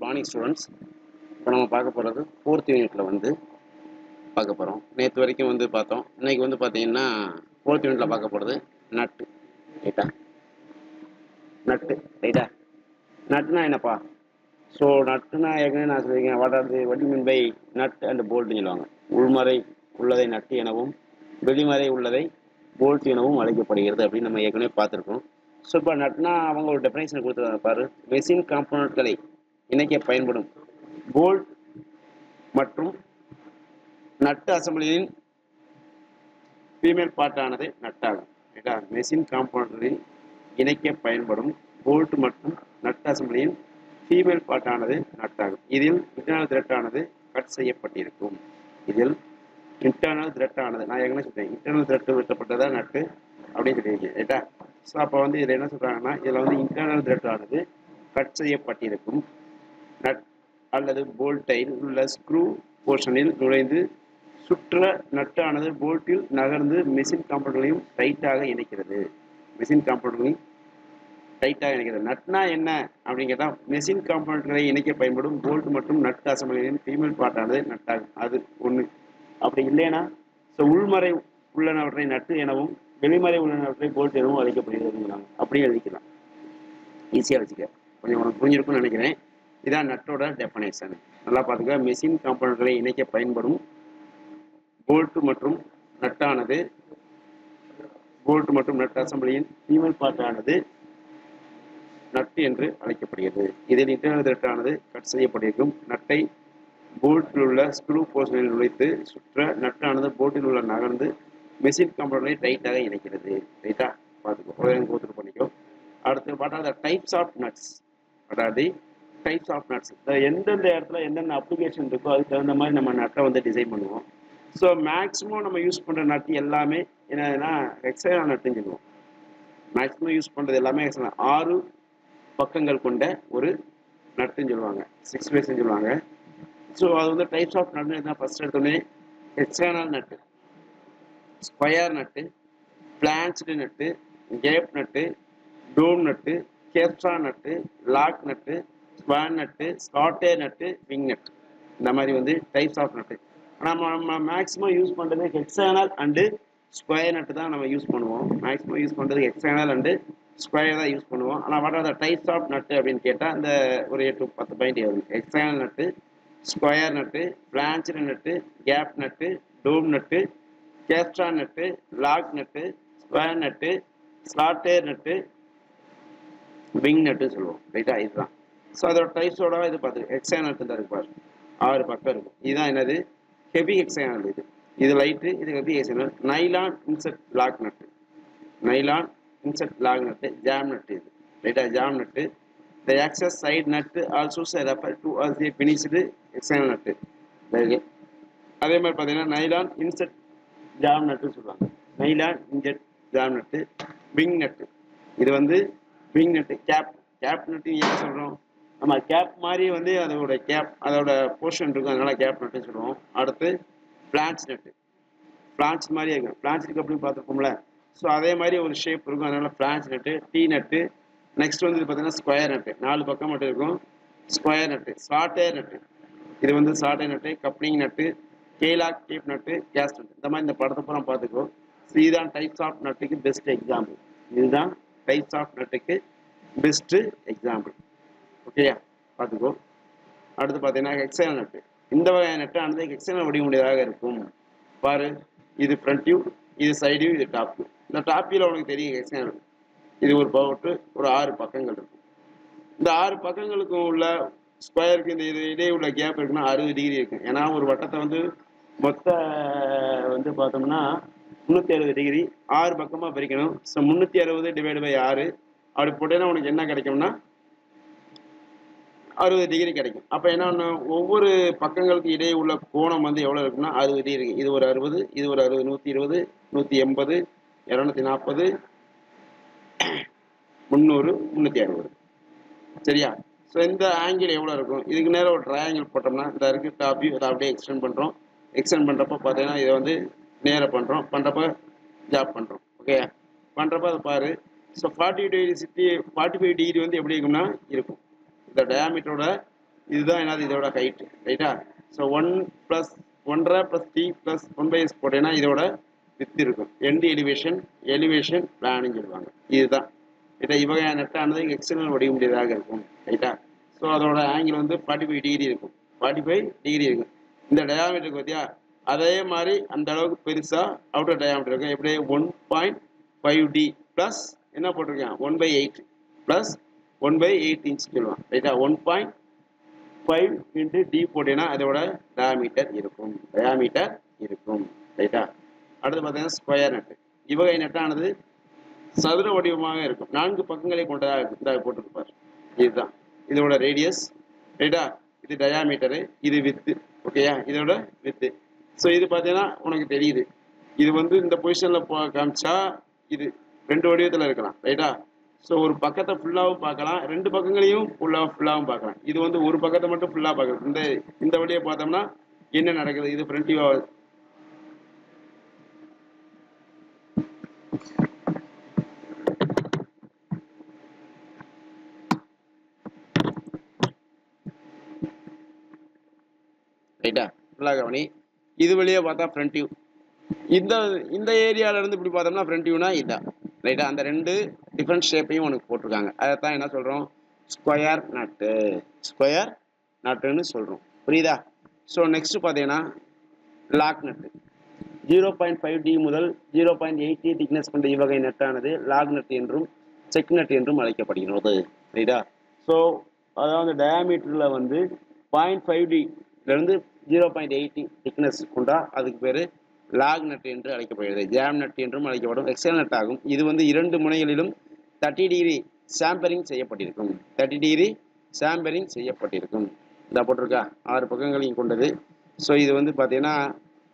Morning students. இப்போ நம்ம பார்க்க போகிறது 4th யூனிட்டில் வந்து பார்க்க போகிறோம். நேற்று வரைக்கும் வந்து பார்த்தோம். இன்றைக்கி வந்து பார்த்தீங்கன்னா 4th யூனிட்டில் பார்க்க போகிறது நட்டு. ரைட்டா? நட்டு ரைட்டா? நட்டுனா என்னப்பா? ஸோ நட்டுனா ஏற்கனவே நான் சொல்லியிருக்கேன். What you mean by nut and போல்ட்னு சொல்லுவாங்க. உள்மறை உள்ளதை நட்டு எனவும் வெளிமறை உள்ளதை போல்ட் எனவும் அழைக்கப்படுகிறது அப்படின்னு நம்ம ஏற்கனவே பார்த்துருக்கோம். ஸோ இப்போ நட்னா அவங்க ஒரு டெஃபினேஷன் கொடுத்துருக்காங்க பாரு. மெஷின் காம்போனன்ட்களை இணைக்க பயன்படும் போல்ட் மற்றும் நட்டு அசம்பிளியின் ஃபீமேல் பார்ட்டானது நட்டாகும். ரைட்டா? மெஷின் காம்போனன்ட்களில் இணைக்க பயன்படும் போல்ட் மற்றும் நட்டு அசம்பிளியின் ஃபீமேல் பார்ட்டானது நட்டாகும். இதில் இன்டர்னல் த்ரெட்டானது கட் செய்யப்பட்டிருக்கும். இதில் இன்டர்னல் த்ரெட்டானது நான் ஏற்கனவே சொல்றேன், இன்டர்னல் த்ரெட் வெட்டப்பட்டதா நட்டு அப்படின்னு சொல்லியிருக்கேன். ரைட்டா? ஸோ அப்போ வந்து இதில் என்ன சொல்றாங்கன்னா, இதில் வந்து இன்டர்னல் த்ரெட்டானது கட் செய்யப்பட்டிருக்கும். நட் அல்லது போல்ட்டில் உள்ள ஸ்க்ரூ போர்ஷனில் நுழைந்து சுற்ற நட்டானது போல்ட்டில் நகர்ந்து மெஷின் காம்போனன்ட்களையும் டைட்டாக இணைக்கிறது. மெஷின் காம்போனன்ட்களையும் டைட்டாக இணைக்கிறது. நட்னா என்ன அப்படின்னு கேட்டால், மெஷின் காம்போனன்ட்களை இணைக்க பயன்படும் போல்ட் மற்றும் நட் அசம்பிளியின் ஃபீமேல் பார்ட்டானது நட்டாகும். அது ஒன்று. அப்படி இல்லைன்னா உள்மறை உள்ளனவற்றை நட்டு எனவும் வெளிமறை உள்ளனவற்றை போல்ட் எனவும் அழைக்கப்படுகிறது. அப்படியே எழுதிக்கலாம், ஈஸியாக வச்சுக்க. கொஞ்சம் உனக்கு புரிஞ்சிருக்கும்னு நினைக்கிறேன். இதான் நட்டோட டெஃபினேஷன். நல்லா பார்த்துக்க. மெஷின் காம்போனன்ட்களை இணைக்க பயன்படும் போல்ட் மற்றும் நட்டானது போல்ட் மற்றும் நட் அசம்பிளியின் ஃபீமேல் பார்ட்டானது நட்டு என்று அழைக்கப்படுகிறது. இதில் இன்டர்னல் த்ரெட்டானது கட் செய்யப்பட்டிருக்கும். நட்டை போல்ட்டில் உள்ள ஸ்க்ரூ போர்ஷனில் நுழைத்து சுற்ற நட்டானது போல்ட்டில் உள்ள நகர்ந்து மெஷின் காம்போனன்ட்களை டைட்டாக இணைக்கிறது. ரைட்டா? பார்த்துக்கோ, கோத்துட்டு பண்ணிக்கோ. அடுத்து பார்த்தா டைப்ஸ் ஆஃப் நட்ஸ். அதாவது டைப்ஸ் ஆஃப் நட்ஸ், எந்தெந்த இடத்துல என்னென்ன அப்ளிகேஷன் இருக்கோ அதுக்கு தகுந்த மாதிரி நம்ம நட்டை வந்து டிசைன் பண்ணுவோம். ஸோ மேக்ஸிமம் நம்ம யூஸ் பண்ணுற நட்டு எல்லாமே என்னதுன்னா ஹெக்ஸாகனல் நட்டுன்னு சொல்லுவோம். மேக்ஸிமம் யூஸ் பண்ணுறது எல்லாமே ஹெக்ஸாகனல். 6 பக்கங்கள் கொண்ட ஒரு நட்டுன்னு சொல்லுவாங்க, 6 ஃபேஸ்ன்னு சொல்லுவாங்க. ஸோ அது வந்து டைப்ஸ் ஆஃப் நட்டு தான். ஃபர்ஸ்ட் எடுத்தோடனே ஹெக்ஸாகனல் நட்டு, ஸ்கொயர் நட்டு, பிளான்ச்டு நட்டு, கேப் நட்டு, டோம் நட்டு, கேப்ஸ்ட்ரா நட்டு, லாக் நட்டு, ஸ்பான் நட்டு, ஸ்லாட்டே நட்டு, விங் நட்டு. இந்த மாதிரி வந்து டைப்ஸ் ஆஃப் நட்டு. ஆனால் நம்ம மேக்ஸிமம் யூஸ் பண்ணுறது ஹெக்ஸாகனல் அண்டு ஸ்கொயர் நட்டு தான் நம்ம யூஸ் பண்ணுவோம். மேக்ஸிமம் யூஸ் பண்ணுறது ஹெக்ஸாகனல் அண்டு ஸ்கொயர் தான் யூஸ் பண்ணுவோம். ஆனால் what are the types of nut அப்படின்னு கேட்டால் அந்த ஒரு 8-10 பாயிண்ட் வரும். ஹெக்ஸாகனல் நட்டு, ஸ்கொயர் நட்டு, பிளான்ச்டு நட்டு, கேப் நட்டு, டோம் நட்டு, கேப்ஸ்ட்ரா நட்டு, லாக் நட்டு, ஸ்பான் நட்டு, ஸ்லாட்டேர் நட்டு, விங் நட்டு சொல்லுவோம். ரைட்டா? இதுதான். ஸோ அதோட டைப்ஸோட இது பார்த்து ஹெக்ஸாகனல் நட்டு தான் இருப்பார். 6 பக்கம் இருக்கும். இதுதான் என்னது? Heavy hexagonal. இது லைட்டு, இது heavy hexagonal. Nylon insert lock nut, nylon insert lock nut, jam nut. இது ரைட்டா? Jam nut. The access side nut also refer to as the finished hexagonal nut. அதே மாதிரி பார்த்தீங்கன்னா நைலான் இன்செட் ஜாம் நட்டு சொல்லுவாங்க. Nylon insert jam nut, wing nut. இது வந்து wing நட்டு. Gap நட்டு ஏன் சொல்கிறோம்? நம்ம கேப் மாதிரி வந்து அதோட கேப், அதோட போர்ஷன் இருக்கும், அதனால கேப் நட்டுன்னு சொல்லுவோம். அடுத்து பிளான்ச் நட்டு. பிளான்ச் மாதிரி இருக்கும். பிளான்ச்சுக்கு அப்படின்னு பார்த்துருப்போம்ல. ஸோ அதே மாதிரி ஒரு ஷேப் இருக்கும், அதனால பிளான்ச் நட்டு. டீ நட்டு. நெக்ஸ்ட் வந்து பார்த்தீங்கன்னா ஸ்கொயர் நட்டு. 4 பக்கம் மட்டும் இருக்கும். ஸ்கொயர் நட்டு. சாட்டேர் நட்டு. இது வந்து சாட்டே நட்டு, கப்ளிங் நட்டு, கேலாக் டேப் நட்டு, கேஸ் நட்டு. இந்த மாதிரி இந்த படத்தை பூரா பார்த்துக்கோ. இதுதான் டைப்ஸ் ஆஃப் நட்டுக்கு பெஸ்ட் எக்ஸாம்பிள். இதுதான் டைப்ஸ் ஆஃப் நட்டுக்கு பெஸ்ட் எக்ஸாம்பிள். ஓகேயா? பார்த்துக்கோ. அடுத்து பார்த்தீங்கன்னா ஹெக்ஸாகனல் நட்டு. இந்த வகையான நட்டு ஆனது ஹெக்ஸாகனல் வடிவமுடையதாக இருக்கும். பாரு, இது ஃப்ரண்ட் வியூ, இது சைடு வியூ, இது டாப் வியூ. இந்த டாப் வியூல உனக்கு தெரியும் ஹெக்ஸாகனல். இது ஒரு போட்டு ஒரு 6 பக்கங்கள் இருக்கும். இந்த 6 பக்கங்களுக்கும் உள்ள ஸ்கொயருக்கு இந்த இது இடையே உள்ள கேப் இருக்குன்னா 60 டிகிரி இருக்கும். ஏன்னா ஒரு வட்டத்தை வந்து மொத்த வந்து பார்த்தோம்னா 360 டிகிரி 6 பக்கமாக பிரிக்கணும். ஸோ 360 டிவைடு பை 6 அப்படி போட்டேன்னா உனக்கு என்ன கிடைக்கும்னா 60 டிகிரி கிடைக்கும். அப்போ என்ன, ஒவ்வொரு பக்கங்களுக்கு இடையே உள்ள கோணம் வந்து எவ்வளோ இருக்குன்னா 60 டிகிரி இருக்கு. இது ஒரு 60, இது ஒரு 60, 120, 180, 240, 300, 360. சரியா? ஸோ இந்த ஆங்கிள் எவ்வளோ இருக்கும்? இதுக்கு நேரம் ஒரு ட்ரையாங்கிள் போட்டோம்னா இந்த இருக்கு டாப் வியூ, அதை அப்படியே எக்ஸ்டெண்ட் பண்ணுறோம். எக்ஸ்டெண்ட் பண்ணுறப்ப பார்த்தீங்கன்னா இதை வந்து நேராக பண்ணுறோம், பண்ணுறப்ப ஜாப் பண்ணுறோம். ஓகே? பண்ணுறப்ப அதை பாரு. ஸோ 45 டிகிரி வந்து எப்படி இருக்கும்னா இருக்கும். இந்த டயாமீட்டரோட இதுதான் என்னது இதோட ஹைட் ரைட்டா. ஸோ 1 + 1.5 + t + 1/s போட்டேன்னா இதோட வித் இருக்கும். எண்ட் எலிவேஷன் பிளான்னு சொல்லுவாங்க. இதுதான் ரைட்டா. இவ்வகையான நெட்டானது எக்ஸ்டர்னல் வடிவமுடையதாக இருக்கும் ரைட்டா. ஸோ அதோட ஆங்கிள் வந்து 45 டிகிரி இருக்கும். 45 டிகிரி இருக்கும். இந்த டயாமீட்டருக்கு பார்த்தியா அதே மாதிரி அந்த அளவுக்கு பெருசா அவுட்டர் டயாமீட்டர் இருக்கும். எப்படி 1.5d ப்ளஸ் என்ன போட்டிருக்கேன் 1/8 ப்ளஸ் 1/8 இன்ச் சொல்லுவான் ரைட்டா. 1.5 × d போட்டேன்னா அதோட டயாமீட்டர் இருக்கும் ரைட்டா. அடுத்து பார்த்தீங்கன்னா ஸ்கொயர் நட்டு. இவ்வகை நெட்டானது சதுர வடிவமாக இருக்கும். 4 பக்கங்களை கொண்டதாக இருக்கும். இந்த போட்டிருப்பார். இதுதான் இதோட ரேடியஸ் ரைட்டா. இது டயாமீட்டரு, இது வித்து ஓகேயா, இதோட வித்து. ஸோ இது பார்த்தீங்கன்னா உனக்கு தெரியுது. இது வந்து இந்த பொசிஷனில் காமிச்சா இது 2 வடிவத்தில் இருக்கலாம் ரைட்டா. ஸோ ஒரு பக்கத்தை ஃபுல்லாகவும் பார்க்கலாம், 2 பக்கங்களையும் ஃபுல்லாகவும் பார்க்கலாம். இது வந்து ஒரு பக்கத்தை மட்டும் ஃபுல்லாக பார்க்கலாம். இந்த வழியை பார்த்தோம்னா என்ன நடக்குது, இது ஃப்ரண்ட் வியூ ரைட்டா. ஃபுல்லாக கவனி. இது வழியே பார்த்தா ஃப்ரண்ட் வியூ. இந்த ஏரியால இருந்து இப்படி பார்த்தோம்னா ஃப்ரண்ட் வியூனா இதுதான் ரைட்டா. அந்த 2 டிஃப்ரெண்ட் ஷேப்பையும் உனக்கு போட்டிருக்காங்க. அதைத்தான் என்ன சொல்றோம், ஸ்கொயர் நட்டுன்னு சொல்றோம். புரியுதா. ஸோ நெக்ஸ்ட் பார்த்தீங்கன்னா லாக் நட்டு. 0.5d முதல் 0.8d திக்னஸ் கொண்ட இவ்வகை நட்டானது லாக் நட் என்றும் செக் நட் என்றும் அழைக்கப்படுகிறது ரைட்டா. ஸோ அதாவது டயாமீட்டரில் வந்து 0.5d இருந்து 0.8 திக்னஸ் கொண்டா அதுக்கு பேர் லாக் நட் என்று அழைக்கப்படுகிறது. ஜாம் நட் என்றும் அழைக்கப்படும். எக்ஸல் நட் ஆகும். இது வந்து 2 முனைகளிலும் 30 டிகிரி சாம்பரிங் செய்யப்பட்டிருக்கும். 30 டிகிரி சாம்பரிங் செய்யப்பட்டிருக்கும். இந்த போட்டிருக்கா 6 பக்கங்களையும் கொண்டது. ஸோ இது வந்து பார்த்தீங்கன்னா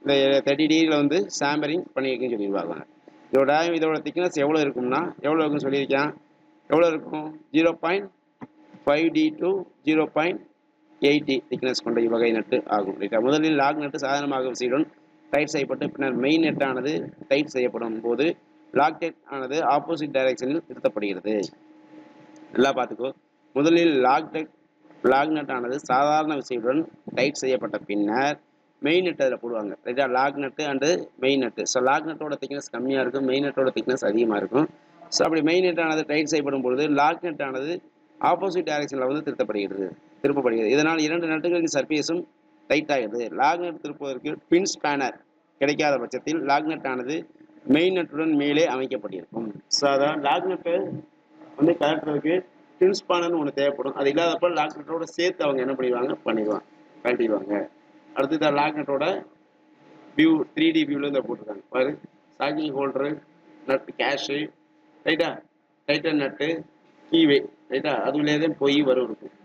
இந்த 30 டிகிரியில் வந்து சாம்பரிங் பண்ணியிருக்குன்னு சொல்லிடுவாங்க. இதோட திக்னஸ் எவ்வளோ இருக்கும்னா எவ்வளோ இருக்குன்னு சொல்லியிருக்கேன். எவ்வளோ இருக்கும் 0.5d to 0.8d திக்னஸ் கொண்ட இவ்வகை நட்டு ஆகும் ரைட்டா. முதலில் லாக் நட்டு சாதாரணமாக விசையுடன் டைட் செய்யப்பட்டு பின்னர் மெயின் நெட்டானது டைட் செய்யப்படும் போது லாக் நெட் ஆனது ஆப்போசிட் டைரக்ஷனில் திருத்தப்படுகிறது. நல்லா பார்த்துக்கோ. முதலில் லாக் நட் ஆனது சாதாரண விசையுடன் டைட் செய்யப்பட்ட பின்னர் மெயின் நெட் அதில் போடுவாங்க ரைட்டா. லாக் நட்டு அண்டு மெயின் நட்டு. ஸோ லாக் நட்டோட திக்னஸ் கம்மியாக இருக்கும், மெயின் நட்டோட திக்னஸ் அதிகமாக இருக்கும். ஸோ அப்படி மெயின் நெட் ஆனது டைட் செய்யப்படும் பொழுது லாக் நட் ஆனது ஆப்போசிட் டைரக்ஷனில் வந்து திருப்பப்படுகிறது. இதனால் 2 நட்டுகளின் சர்ஃபேஸும் டைட் ஆகிறது. லாக் நட் திருப்புவதற்கு பின் ஸ்பேனர் கிடைக்காத பட்சத்தில் லாக் நட் ஆனது மெயின் நட்டுடன் மேலே அமைக்கப்பட்டிருக்கும். ஸோ அதான் லாக் நட்டு வந்து கலட்டுறதுக்கு பின் ஸ்பேனர்னு ஒன்று தேவைப்படும். அது இல்லாதப்ப லாக் நட்டோட சேர்த்து அவங்க என்ன கழட்டிடுவாங்க. அடுத்தது லாக் நட்டோட வியூ 3D வியூவில் இந்த போட்டிருக்காங்க பாரு. சாக்கிங் ஹோல்டரு, நட் கேஷு ரைட்டா, டைட்டன் நட்டு, கீவே ரைட்டா. அதுலேயே தான் போய் வரும் இருக்கும்.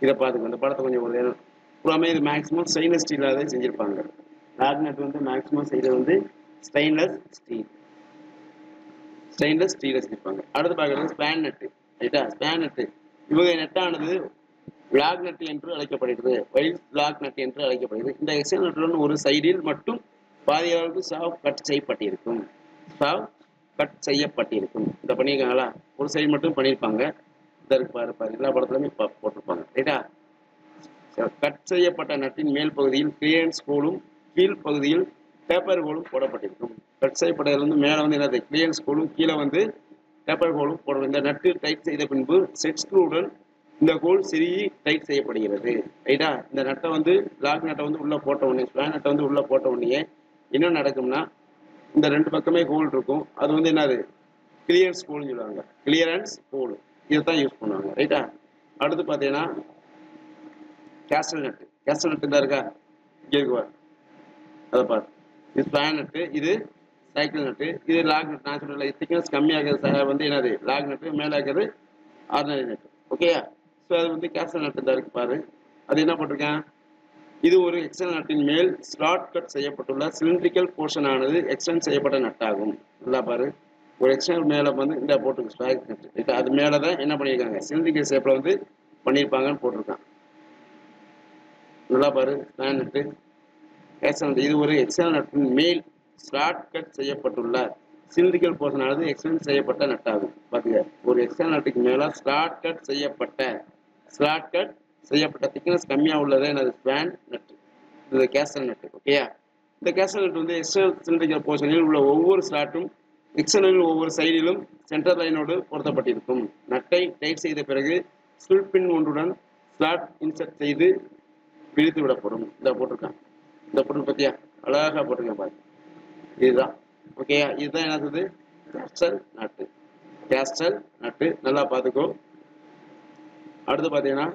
இதை பார்த்துக்கோ. இந்த படத்தை கொஞ்சம் ஒரு புறாமே இது மேக்ஸிமம் ஸ்டெயின்லெஸ் ஸ்டீலாக தான் செஞ்சுருப்பாங்க. லாக் நட் வந்து மேக்ஸிமம் செய்கிறது வந்து ஸ்டெயின்லெஸ் ஸ்டீலை செஞ்சுருப்பாங்க. அடுத்து பார்க்குறது ஸ்பேன் நட்டு ரைட்டா. ஸ்பேன் நட்டு இவங்க நெட்டானது லாக் நட் என்று அழைக்கப்படுகிறது. வைல்ட் லாக் நட் என்று அழைக்கப்படுகிறது. இந்த எக்ஸல் நட்டுடன் ஒரு சைடில் மட்டும் பாதி அளவுக்கு சாவ் கட் செய்யப்பட்டிருக்கும். இதை பண்ணியிருக்காங்களா, ஒரு சைடு மட்டும் பண்ணியிருப்பாங்க. இதற்கு பாரு எல்லா படத்துலையுமே போட்டிருப்பாங்க ரைட்டா. கட் செய்யப்பட்ட நட்டின் மேல் பகுதியில் கிளியரன்ஸ் ஹோலும் கீழ் பகுதியில் பேப்பர் ஹோலும் போடப்பட்டிருக்கும். கட் செய்யப்பட்டதுல வந்து மேலே வந்து என்னது கிளியரன்ஸ் ஹோலும் கீழே வந்து பேப்பர் ஹோலும் போடணும். இந்த நட்டு டைட் செய்த பின்பு செட் ஸ்க்ரூவுடன் இந்த ஹோல் சிறிய டைட் செய்யப்படுகிறது ரைட்டா. இந்த நட்டை வந்து லாக் நட்டை வந்து உள்ளே போட்ட உடனே ஸ்பேன் நட்டை வந்து உள்ளே போட்ட உடனே என்ன நடக்கும்னா இந்த 2 பக்கமே ஹோல் இருக்கும். அது வந்து என்னது கிளியரன்ஸ் ஹோல்னு சொல்லுவாங்க. கிளியரன்ஸ் ஹோல் இதை தான் யூஸ் பண்ணுவாங்க ரைட்டா. அடுத்து பார்த்தீங்கன்னா கேஸ்டல் நட்டு தான் இருக்கா, இங்கே இருக்குவா அதை பார்த்து. இது ஸ்பேன் நட்டு, இது சைக்கிள் நட்டு, இது லாக் நட். நான் சொல்ல திக்னஸ் கம்மியாகிறது வந்து என்னது லாக் நட்டு, மேலே இருக்கிறது ஆர்டினரி நட்டு ஓகேயா. ஸோ அது வந்து கேஸ்டல் நட்டு தான் இருக்கு பாரு. அது என்ன போட்டிருக்கேன், இது ஒரு எக்ஸ்டர்னல் நட்டின் மேல் ஸ்லாட் கட் செய்யப்பட்டுள்ள சிலிண்ட்ரிக்கல் போர்ஷன் ஆனது எக்ஸ்டெண்ட் செய்யப்பட்ட நட்டாகும். நல்லா பாரு. ஒரு எக்ஸ்டர்னல் மேலே வந்து இந்த போட்டிருக்கு ஸ்லாக் நட்டு. அது மேலே தான் என்ன பண்ணியிருக்காங்க சிலிண்ட்ரிக்கல் ஷேப்பில் வந்து பண்ணியிருப்பாங்கன்னு போட்டிருக்கான். நல்லா பாரு. ஸ்பேன் நட்டு எக்ஸ்டர்னல். இது ஒரு எக்ஸ்டர்னல் நட்டின் மேல் ஸ்லாட் கட் செய்யப்பட்டுள்ள சிலிண்ட்ரிக்கல் போர்ஷன் ஆனது எக்ஸ்டெண்ட் செய்யப்பட்ட நட்டாகும். பார்த்துக்க, ஒரு எக்ஸ்டர்னல் நட்டுக்கு மேலே ஸ்லாட் கட் செய்யப்பட்ட ஸ்லாட் கட் செய்யப்பட்ட திக்னஸ் கம்மியாக உள்ளது எனது ஸ்பேன் நட்டு, இது கேஸ்டல் நட்டு. ஓகேயா, இந்த கேஸ்டல் நட் வந்து எக்ஸ்டர்னல் சிலிண்டரிக்கல் போர்ஷனில் உள்ள ஒவ்வொரு ஸ்லாட்டும் எக்ஸ்டர்னலில் ஒவ்வொரு சைடிலும் சென்டர் லைனோடு பொருத்தப்பட்டிருக்கும். நட்டை டைட் செய்த பிறகு ஸ்பில் பின் ஒன்றுடன் ஸ்லாட் இன்சர்ட் செய்து பிரித்து விடப்படும். இந்த போட்டிருக்கான், இந்த பொருள் பத்தியா அழகாக போட்டிருக்கேன் பாரு, இதுதான். ஓகேயா, இதுதான் என்னது கேஸ்டல் நட்டு. கேஸ்டல் நட்டு நல்லா பார்த்துக்கோ. அடுத்து பார்த்தீங்கன்னா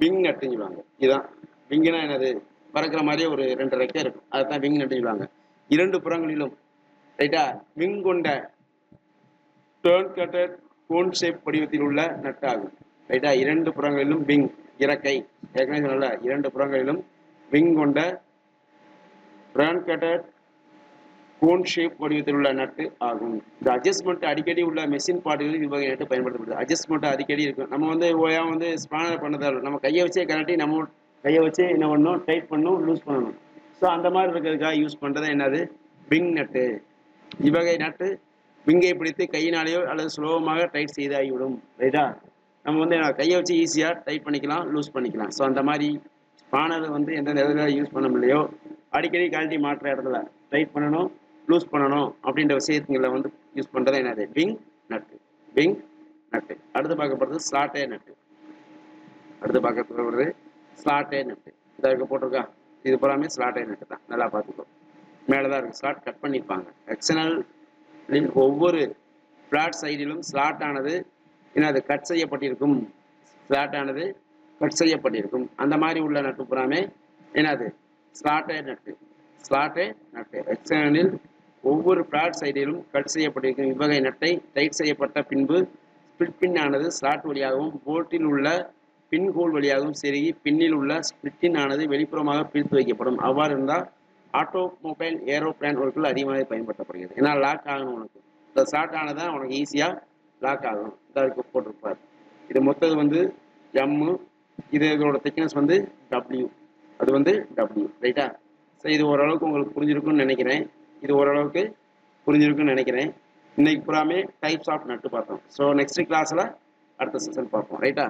விங் நட்டுன்னு சொல்லுவாங்க. இதுதான் விங்குனா என்னது, பறக்கிற மாதிரியே ஒரு 2 ரெக்கை இருக்கும், அதுதான் விங் நட்டுன்னு சொல்லுவாங்க. 2 புறங்களிலும் ரைட்டா விங் கொண்ட டர்ன் கட்டட் கோன் ஷேப் வடிவத்தில் உள்ள நட்டு ஆகும். ரைட்டா 2 புறங்களிலும் விங் இறக்கை, ஏற்கனவே சொன்னல 2 புறங்களிலும் விங் கொண்ட டர்ன் கட்டட் கோன் ஷேப் வடிவத்தில் உள்ள நட்டு ஆகும். இந்த அட்ஜஸ்ட்மெண்ட் அடிக்கடி உள்ள மெஷின் பார்ட்டுகளில் இவ்வகை நட்டு பயன்படுத்தப்படுது. அட்ஜஸ்ட்மெண்ட் அடிக்கடி இருக்கும். நம்ம வந்து ஓயா வந்து ஸ்பானர் பண்ணதால் நம்ம கையை வச்சே கரெக்டி, நம்ம கையை வச்சு என்ன பண்ணணும், டைட் பண்ணணும், லூஸ் பண்ணணும். ஸோ அந்த மாதிரி இருக்கிறதுக்காக யூஸ் பண்ணுறது என்னது, விங் நட்டு. இவ்வகை நட்டு விங்கை பிடித்து கையினாலேயோ அல்லது சுலபமாக டைட் செய்து ஆகிவிடும். ரைட்டா, நம்ம வந்து கையை வச்சு ஈஸியாக டைட் பண்ணிக்கலாம், லூஸ் பண்ணிக்கலாம். ஸோ அந்த மாதிரி ஸ்பானர் வந்து எந்தெந்த இடத்துல யூஸ் பண்ண முடியலையோ அடிக்கடி குவாலிட்டி மாற்ற இடத்துல டைட் பண்ணணும், லூஸ் பண்ணணும் அப்படின்ற விஷயங்களை வந்து யூஸ் பண்ணுறது என்னது, விங் நட்டு. விங் நட்டு. அடுத்து பார்க்கப்படுறது ஸ்லாட்டே நட்டு. அடுத்து பார்க்கப்படுறது ஸ்லாட்டே நட்டு. இதாக போட்டிருக்கா, இது பூராமே ஸ்லாட்டே நட்டு தான், நல்லா பார்த்துக்கோ. மேலே தான் இருக்குது, ஸ்லாட் கட் பண்ணியிருப்பாங்க. எக்ஸ்டர்னல் ஒவ்வொரு ஃப்ளாட் சைடிலும் ஸ்லாட் ஆனது என்னது கட் செய்யப்பட்டிருக்கும். ஸ்லாட் ஆனது கட் செய்யப்பட்டிருக்கும். அந்த மாதிரி உள்ள நட்டு பூராமே என்னது ஸ்லாட்டே நட்டு. ஸ்லாட்டே நட்டு. எக்ஸ்டர்னலில் ஒவ்வொரு ஃப்ளாட் சைடிலும் கட் செய்யப்பட்டிருக்கும். இவ்வகை நட்டை டைட் செய்யப்பட்ட பின்பு ஸ்பிளிட் பின் ஆனது ஸ்லாட் வழியாகவும் போல்ட்டில் உள்ள பின் ஹோல் வழியாகவும் செருகி பின்னில் உள்ள ஸ்பிளிட்டின் ஆனது வெளிப்புறமாக பிரித்து வைக்கப்படும். அவ்வாறு இருந்தால் ஆட்டோமொபைல் ஏரோப்ளேன் ஒர்க்கில் அதிகமாக பயன்படுத்தப்படுகிறது. ஏன்னா லாக் ஆகணும், உனக்கு இந்த ஸ்லாட் ஆனதான் உனக்கு ஈஸியாக லாக் ஆகும். இதற்கு போட்டிருப்பார். இது மொத்தது வந்து எம்மு, இது இதோட திக்னஸ் வந்து டபிள்யூ, அது வந்து டபிள்யூ. ரைட்டா, ஸோ இது ஓரளவுக்கு உங்களுக்கு புரிஞ்சிருக்குன்னு நினைக்கிறேன். இது ஓரளவுக்கு புரிஞ்சிருக்குன்னு நினைக்கிறேன். இன்னைக்கு பூராமே டைப்ஸ் ஆஃப் நட்டு பார்த்தோம். ஸோ நெக்ஸ்ட் கிளாஸில் அடுத்த செஷன் பார்ப்போம். ரைட்டா.